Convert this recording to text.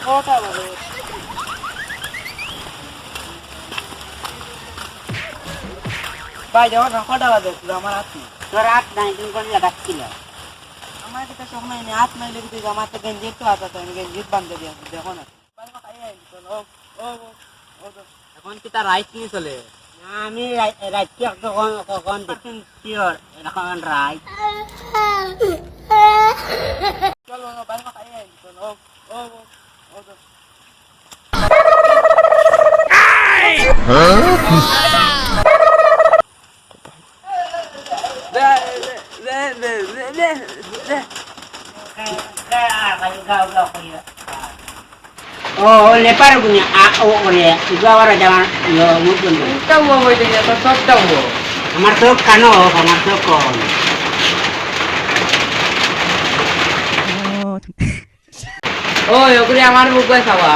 কটা বাজে? ভাই দেখো না কটা বাজে আমার হাত নেই। তোর রাত নাই তুমি কোন ডাকছিল আমার কাছে সময় নেই, হাত নাই লেগে দিয়েছে। আমার তো গেঞ্জি একটু হাত আছে, আমি গেঞ্জি বান্ধে দিয়ে আসি, দেখো না। এখন কি তার রাইট নিয়ে চলে আমি রাইট কি কখন দেখেন শিওর এখন রাইট চলো বাড়ি খাই চলো। ও ও ও লেপার গুনিয়া ও করে ইগাবার জামান লো মুতুন তো ও হইতে গেল তো সবটা ও আমার চোখ কানো আমার চোখ কোন ও ওগুলি আমার বুকে খাওয়া